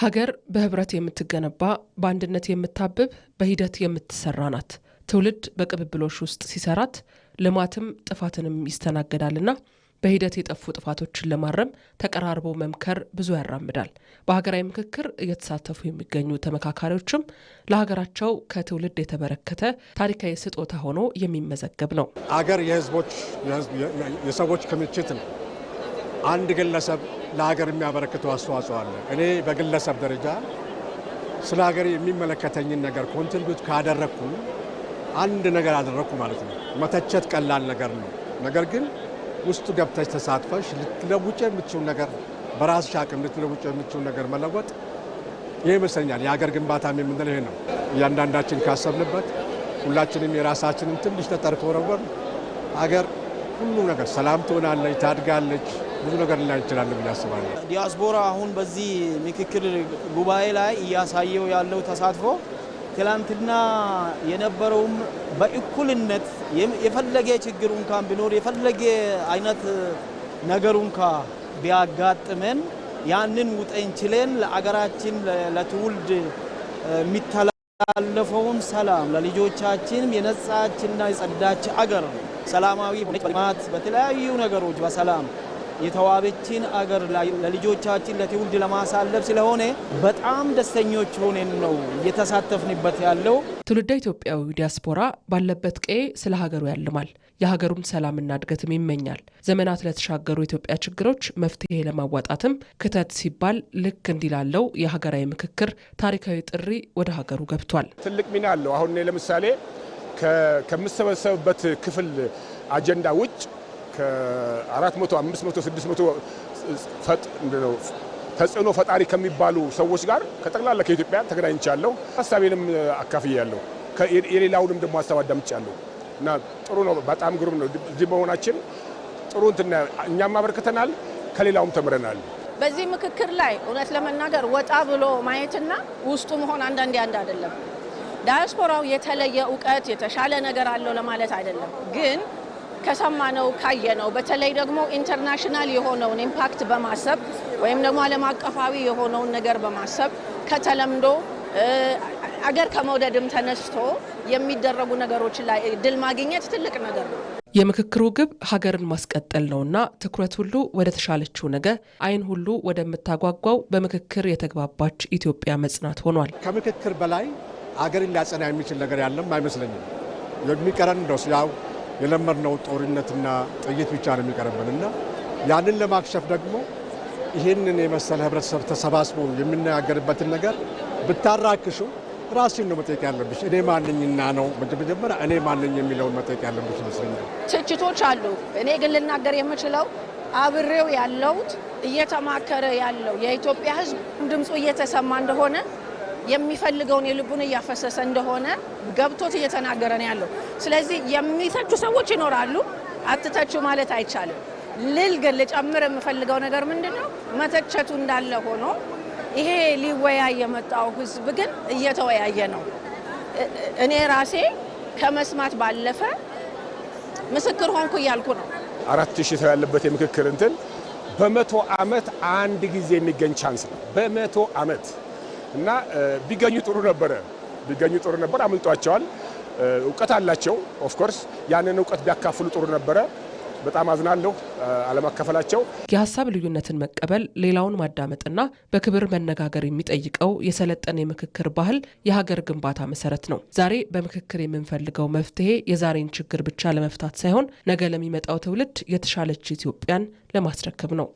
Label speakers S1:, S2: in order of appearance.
S1: ሀገር በህብረት የምትገነባ በአንድነት የምታብብ በሂደት የምትሰራ ናት። ትውልድ በቅብብሎሽ ውስጥ ሲሰራት ልማትም ጥፋትንም ይስተናገዳልና በሂደት የጠፉ ጥፋቶችን ለማረም ተቀራርቦ መምከር ብዙ ያራምዳል። በሀገራዊ ምክክር እየተሳተፉ የሚገኙ ተመካካሪዎችም ለሀገራቸው ከትውልድ የተበረከተ ታሪካዊ ስጦታ ሆኖ የሚመዘገብ ነው።
S2: ሀገር የሰዎች ክምችት ነው። አንድ ግለሰብ ለሀገር የሚያበረክተው አስተዋጽኦ አለ። እኔ በግለሰብ ደረጃ ስለ ሀገር የሚመለከተኝን ነገር ኮንትሪቢዩት ካደረኩ አንድ ነገር አደረኩ ማለት ነው። መተቸት ቀላል ነገር ነው። ነገር ግን ውስጡ ገብተሽ ተሳትፈሽ ልትለውጭ የምትችው ነገር በራስሽ አቅም ልትለውጭ የምትችው ነገር መለወጥ ይሄ ይመስለኛል የሀገር ግንባታም የምንለው ይሄ ነው። እያንዳንዳችን ካሰብንበት ሁላችንም የራሳችንን ትንሽ ጠጠር ከወረወር ሀገር ሁሉ ነገር ሰላም ትሆናለች፣ ታድጋለች፣ ብዙ ነገር ላይ ይችላል ብዬ አስባለሁ።
S3: ዲያስፖራ አሁን በዚህ ምክክር ጉባኤ ላይ እያሳየው ያለው ተሳትፎ ትላንትና የነበረውም በእኩልነት የፈለገ ችግር እንኳን ቢኖር የፈለገ አይነት ነገር እንኳን ቢያጋጥመን ያንን ውጠን ችለን ለአገራችን ለትውልድ የሚተላለፈውን ሰላም ለልጆቻችን የነጻችና የጸዳች አገር ሰላማዊ በልማት በተለያዩ ነገሮች በሰላም የተዋበችን አገር ለልጆቻችን ለትውልድ ለማሳለፍ ስለሆነ በጣም ደስተኞች ሆነን ነው እየተሳተፍንበት ያለው።
S1: ትውልደ ኢትዮጵያዊ ዲያስፖራ ባለበት ቀዬ ስለ ሀገሩ ያልማል፣ የሀገሩን ሰላምና እድገትም ይመኛል። ዘመናት ለተሻገሩ ኢትዮጵያ ችግሮች መፍትሄ ለማዋጣትም ክተት ሲባል ልክ እንዲላለው የሀገራዊ ምክክር ታሪካዊ ጥሪ ወደ ሀገሩ ገብቷል።
S4: ትልቅ ሚና አለው። አሁን ለምሳሌ ከምሰበሰብበት ክፍል አጀንዳ ውጭ ከ400፣ 500፣ 600 ተጽዕኖ ፈጣሪ ከሚባሉ ሰዎች ጋር ከጠቅላላ ከኢትዮጵያ ተገናኝቻለሁ። ሀሳቤንም አካፍያለሁ። የሌላውንም ደግሞ ሀሳብ አዳምጫለሁ እና ጥሩ ነው። በጣም ግሩም ነው። እዚህ መሆናችን ጥሩ እኛም አበርክተናል፣ ከሌላውም ተምረናል።
S5: በዚህ ምክክር ላይ እውነት ለመናገር ወጣ ብሎ ማየትና ውስጡ መሆን አንዳንዴ አንድ አይደለም። ዳያስፖራው የተለየ እውቀት የተሻለ ነገር አለው ለማለት አይደለም፣ ግን ከሰማነው ካየነው በተለይ ደግሞ ኢንተርናሽናል የሆነውን ኢምፓክት በማሰብ ወይም ደግሞ ዓለም አቀፋዊ የሆነውን ነገር በማሰብ ከተለምዶ አገር ከመውደድም ተነስቶ የሚደረጉ ነገሮች ላይ ድል ማግኘት ትልቅ ነገር ነው።
S1: የምክክሩ ግብ ሀገርን ማስቀጠል ነውና ትኩረት ሁሉ ወደ ተሻለችው ነገ፣ አይን ሁሉ ወደምታጓጓው በምክክር የተግባባች ኢትዮጵያ መጽናት ሆኗል።
S2: ከምክክር በላይ ሀገርን ሊያጸና የሚችል ነገር ያለም አይመስለኝም። የሚቀረን እንደው ያው የለመድነው ጦርነትና ጥይት ብቻ ነው የሚቀርብን እና ያንን ለማክሸፍ ደግሞ ይህንን የመሰለ ህብረተሰብ ተሰባስቦ የሚነጋገርበትን ነገር ብታራክሹ ራስሽን ነው መጠየቅ ያለብሽ። እኔ ማንኝና ነው መጀመሪያ እኔ ማንኝ የሚለውን መጠየቅ ያለብሽ ይመስለኛል።
S5: ትችቶች አሉ። እኔ ግን ልናገር የምችለው አብሬው ያለውት እየተማከረ ያለው የኢትዮጵያ ህዝብ ድምፁ እየተሰማ እንደሆነ የሚፈልገውን የልቡን እያፈሰሰ እንደሆነ ገብቶት እየተናገረ ነው ያለው። ስለዚህ የሚተቹ ሰዎች ይኖራሉ፣ አትተቹ ማለት አይቻልም። ግን ልጨምር የምፈልገው ነገር ምንድነው፣ መተቸቱ እንዳለ ሆኖ ይሄ ሊወያይ የመጣው ህዝብ ግን እየተወያየ ነው። እኔ ራሴ ከመስማት ባለፈ ምስክር ሆንኩ እያልኩ ነው። 4000
S4: ሰው ያለበት የምክክር በ100 ዓመት አንድ ጊዜ የሚገኝ ቻንስ ነው። በ100 ዓመት እና ቢገኙ ጥሩ ነበር። አምልጧቸዋል። እውቀት አላቸው። ኦፍ ኮርስ ያንን እውቀት ቢያካፍሉ ጥሩ ነበረ። በጣም አዝናለሁ አለማካፈላቸው።
S1: የሀሳብ ልዩነትን መቀበል፣ ሌላውን ማዳመጥና በክብር መነጋገር የሚጠይቀው የሰለጠነ የምክክር ባህል የሀገር ግንባታ መሰረት ነው። ዛሬ በምክክር የምንፈልገው መፍትሄ የዛሬን ችግር ብቻ ለመፍታት ሳይሆን ነገ ለሚመጣው ትውልድ የተሻለች ኢትዮጵያን ለማስረከብ ነው።